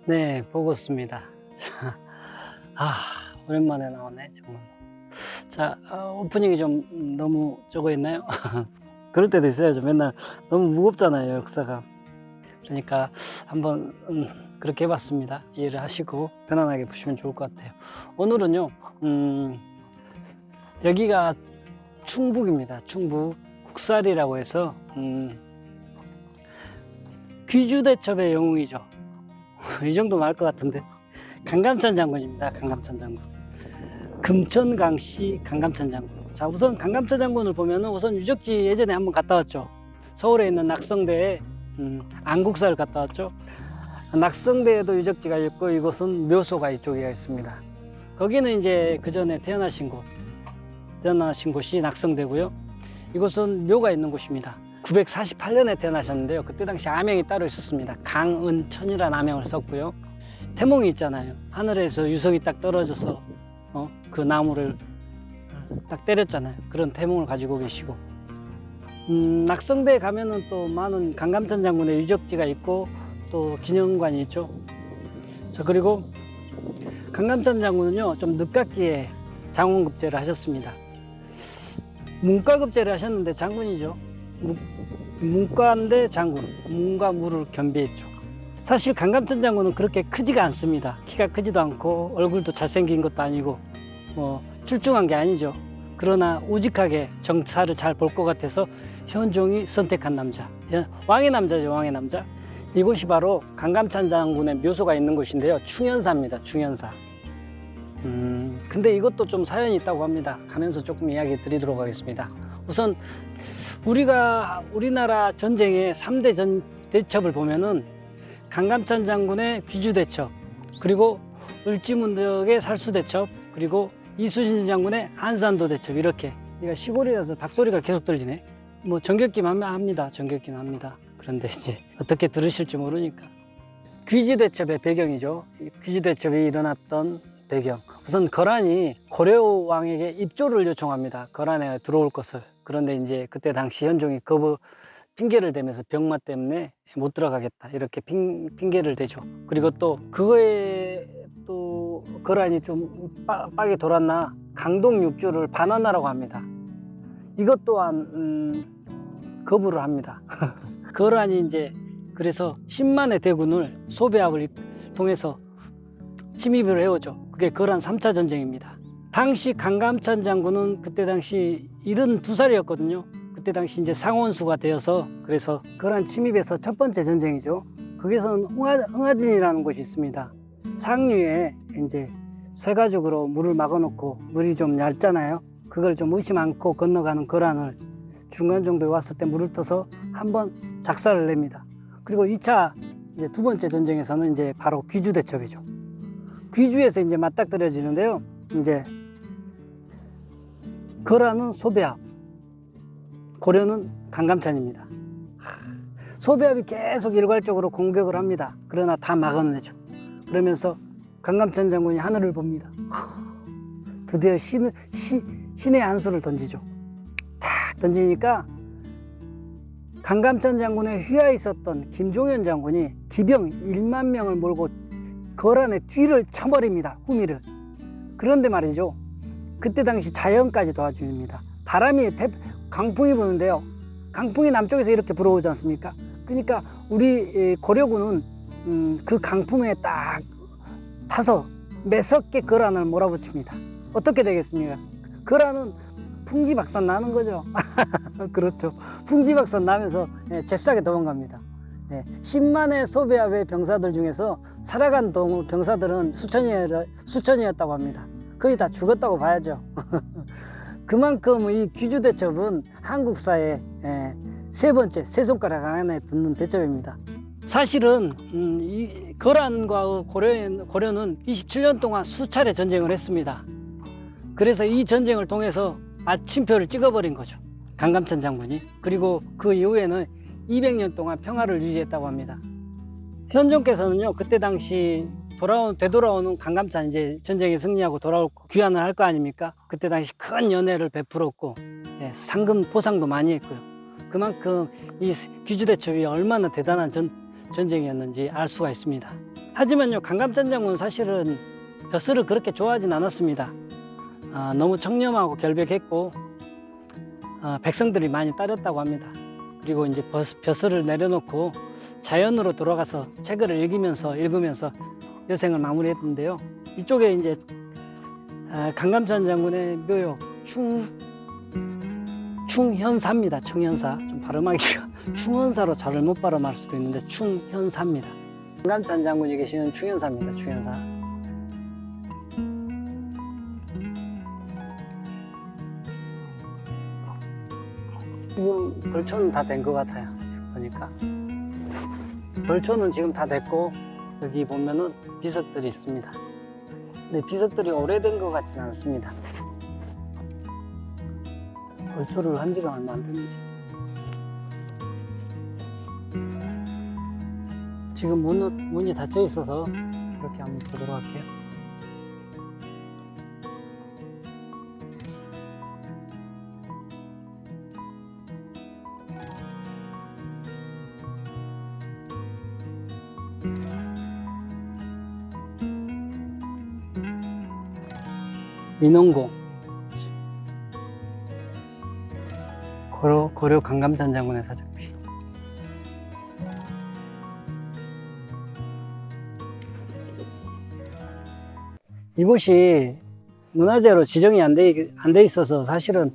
네, 보고 있습니다. 자, 오랜만에 나오네, 정말. 자, 오프닝이 좀 너무 적어 있나요? 그럴 때도 있어야죠. 맨날 너무 무겁잖아요, 역사가. 그러니까 한번 그렇게 해봤습니다. 이해를 하시고 편안하게 보시면 좋을 것 같아요. 오늘은요, 여기가 충북입니다. 충북 국살이라고 해서 귀주대첩의 영웅이죠. 이 정도면 알 것 같은데, 강감찬 장군입니다. 강감찬 장군. 금천강씨 강감찬 장군. 자, 우선 강감찬 장군을 보면은 우선 유적지 예전에 한번 갔다 왔죠. 서울에 있는 낙성대에 안국사를 갔다 왔죠. 낙성대에도 유적지가 있고, 이곳은 묘소가 이쪽에 있습니다. 거기는 이제 그 전에 태어나신 곳이 낙성대고요. 이곳은 묘가 있는 곳입니다. 948년에 태어나셨는데요. 그때 당시 아명이 따로 있었습니다. 강은천이라는 아명을 썼고요. 태몽이 있잖아요. 하늘에서 유성이 딱 떨어져서 그 나무를 딱 때렸잖아요. 그런 태몽을 가지고 계시고, 낙성대에 가면은 또 많은 강감찬 장군의 유적지가 있고 또 기념관이 있죠. 자, 그리고 강감찬 장군은요, 좀 늦깎이에 장원급제를 하셨습니다. 문과급제를 하셨는데 장군이죠. 문과인데 장군, 문과 무를 겸비했죠. 사실 강감찬 장군은 그렇게 크지가 않습니다. 키가 크지도 않고 얼굴도 잘생긴 것도 아니고 출중한 게 아니죠. 그러나 우직하게 정사를 잘 볼 것 같아서 현종이 선택한 남자, 왕의 남자죠. 왕의 남자. 이곳이 바로 강감찬 장군의 묘소가 있는 곳인데요. 충현사입니다. 충현사. 근데 이것도 좀 사연이 있다고 합니다. 가면서 조금 이야기 드리도록 하겠습니다. 우선 우리나라 전쟁의 3대 대첩을 보면은 강감찬 장군의 귀주대첩, 그리고 을지문덕의 살수대첩, 그리고 이순신 장군의 한산도 대첩, 이렇게. 내가 시골이라서 닭소리가 계속 들리네. 정겹기만 합니다. 정겹기는 합니다. 그런데 이제 어떻게 들으실지 모르니까. 귀주대첩의 배경이죠. 귀주대첩이 일어났던 배경. 우선 거란이 고려왕에게 입조를 요청합니다. 거란에 들어올 것을. 그런데 이제 그때 당시 현종이 핑계를 대면서 병마 때문에 못 들어가겠다, 이렇게 핑계를 대죠. 그리고 또 그거에 또 거란이 좀 빡이 돌았나 강동 6주를 반환하라고 합니다. 이것 또한 거부를 합니다. 거란이 이제 그래서 10만의 대군을 소배합을 통해서 침입을 해오죠. 그게 거란 3차 전쟁입니다. 당시 강감찬 장군은 그때 당시 72살이었거든요. 그때 당시 이제 상원수가 되어서, 그래서 거란 침입에서 첫 번째 전쟁이죠. 거기서는 흥하진이라는 곳이 있습니다. 상류에 이제 쇠가죽으로 물을 막아놓고, 물이 좀 얇잖아요. 그걸 좀 의심 않고 건너가는 거란을 중간 정도에 왔을 때 물을 떠서 한번 작살을 냅니다. 그리고 2차 이제 두 번째 전쟁에서는 이제 바로 귀주대첩이죠. 귀주에서 이제 맞닥뜨려지는데요. 이제 거란은 소배합, 고려는 강감찬입니다. 소배합이 계속 일괄적으로 공격을 합니다. 그러나 다 막아내죠. 그러면서 강감찬 장군이 하늘을 봅니다. 드디어 신의 한 수를 던지죠. 탁 던지니까 강감찬 장군의 휘하에 있었던 김종현 장군이 기병 1만 명을 몰고 거란의 뒤를 쳐버립니다. 후미를. 그런데 말이죠, 그때 당시 자연까지 도와줍니다. 바람이 강풍이 부는데요. 강풍이 남쪽에서 이렇게 불어오지 않습니까? 그러니까 우리 고려군은 그 강풍에 딱 타서 매섭게 거란을 몰아붙입니다. 어떻게 되겠습니까? 거란은 풍지박산 나는 거죠. 그렇죠. 풍지박산 나면서 잽싸게 도망갑니다. 10만의 소배합의 병사들 중에서 살아간 병사들은 수천이었다고 합니다. 거의 다 죽었다고 봐야죠. 그만큼 이 귀주대첩은 한국사의 세 번째, 세 손가락 안에 드는 대첩입니다. 사실은 이 거란과 고려는 27년 동안 수차례 전쟁을 했습니다. 그래서 이 전쟁을 통해서 마침표를 찍어버린 거죠, 강감찬 장군이. 그리고 그 이후에는 200년 동안 평화를 유지했다고 합니다. 현종께서는요, 그때 당시 되돌아오는 강감찬, 이제 전쟁에 승리하고 귀환을 할 거 아닙니까? 그때 당시 큰 연회를 베풀었고, 상금 포상도 많이 했고요. 그만큼 이 귀주대첩이 얼마나 대단한 전쟁이었는지 알 수가 있습니다. 하지만요, 강감찬장군은 사실은 벼슬을 그렇게 좋아하진 않았습니다. 너무 청렴하고 결백했고 백성들이 많이 따렸다고 합니다. 그리고 이제 벼슬을 내려놓고 자연으로 돌아가서 책을 읽으면서 여생을 마무리했는데요. 이쪽에 이제 강감찬 장군의 묘역 충현사입니다. 충현사. 좀 발음하기가 충현사로 잘못 발음할 수도 있는데 충현사입니다. 강감찬 장군이 계시는 충현사입니다. 충현사. 지금 벌초는 다 된 것 같아요. 보니까 벌초는 지금 다 됐고, 여기 보면은 비석들이 있습니다. 근데 비석들이 오래된 것 같지는 않습니다. 벌초를 한 지가 얼마 안 됐는지. 지금 문이 닫혀 있어서 이렇게 한번 보도록 할게요. 민원공, 고려 강감찬 장군의 사적비. 이곳이 문화재로 지정이 안 돼 있어서 사실은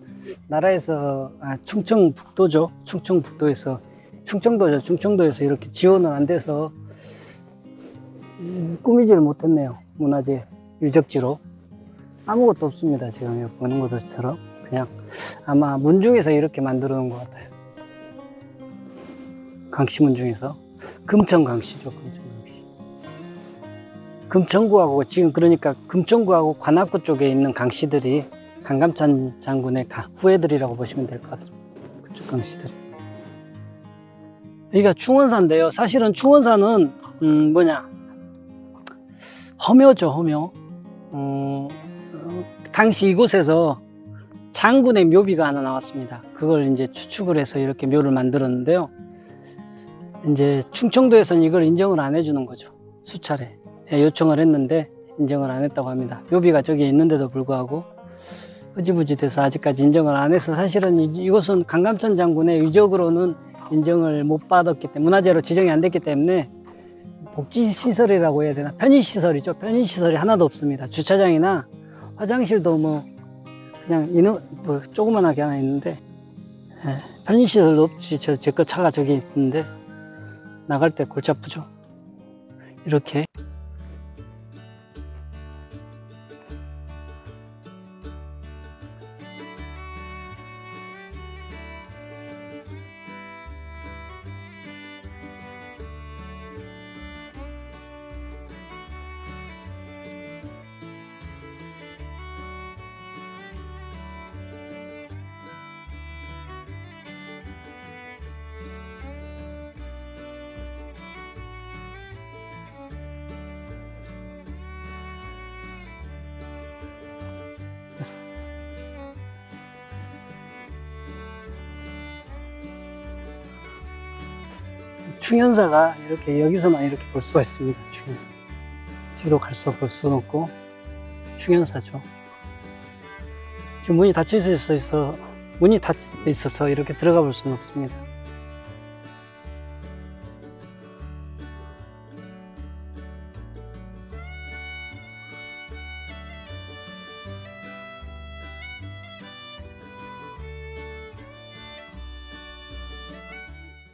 나라에서 충청북도죠. 충청도에서 이렇게 지원은 안 돼서 꾸미지를 못했네요. 문화재 유적지로. 아무것도 없습니다. 지금 여기 보는 것처럼 그냥 아마 문중에서 이렇게 만들어 놓은 것 같아요. 강씨 문중에서. 금천강씨죠. 금천강씨. 금천구하고 지금 그러니까 금천구하고 관악구 쪽에 있는 강씨들이 강감찬 장군의 후예들이라고 보시면 될 것 같습니다. 그쪽 강씨들이. 여기가 충원사인데요. 사실은 충원사는 허묘죠. 허묘. 당시 이곳에서 장군의 묘비가 하나 나왔습니다. 그걸 이제 추측을 해서 이렇게 묘를 만들었는데요. 이제 충청도에서는 이걸 인정을 안 해주는 거죠. 수차례 요청을 했는데 인정을 안 했다고 합니다. 묘비가 저기 있는데도 불구하고 흐지부지 돼서 아직까지 인정을 안 해서 사실은 이곳은 강감찬 장군의 유적으로는 인정을 못 받았기 때문에, 문화재로 지정이 안 됐기 때문에 복지시설이라고 해야 되나? 편의시설이죠. 편의시설이 하나도 없습니다. 주차장이나 화장실도 그냥 조그만하게 하나 있는데, 편의시설도 없이 제 거 차가 저기 있는데 나갈 때 골치 아프죠. 이렇게 충현사가 이렇게 여기서만 이렇게 볼 수가 있습니다. 충현사. 뒤로 갈서 볼 수는 없고 충현사죠. 지금 문이 닫혀 있어서 이렇게 들어가 볼 수는 없습니다.